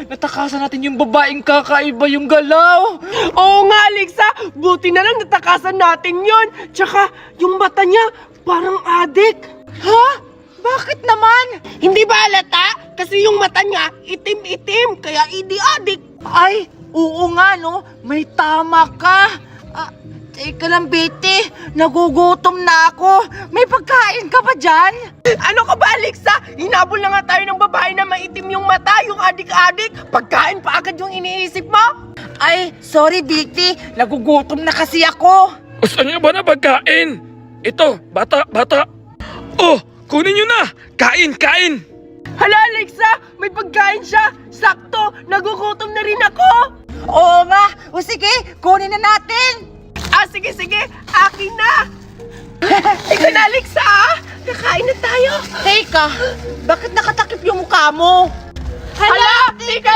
natakasan natin yung babaeng kakaiba yung galaw. Oo nga, Alexa. Buti na lang natakasan natin yon. Tsaka, yung mata niya, parang adik. Ha? Bakit naman? Hindi ba halata? Kasi yung mata niya, itim-itim. Kaya idi-adik. Ay, oo nga no, may tama ka. Teka lang, Betty, nagugutom na ako. May pagkain ka ba dyan? Ano ka ba, Alexa? Hinabol na nga tayo ng babae na maitim yung mata, yung adik-adik. Pagkain pa agad yung iniisip mo? Ay, sorry, Betty, nagugutom na kasi ako. Gusto niyo ba na pagkain? Ito, bata. Oh, kunin niyo na! Kain! Hala, Alexa! May pagkain siya! Sakto! Nagugutom na rin ako! Oo nga, o sige, kunin na natin. Sige. Akin na! Ikaw na, Alexa! Kakain na tayo! Teka, bakit nakatakip yung mukha mo? Hala! Teka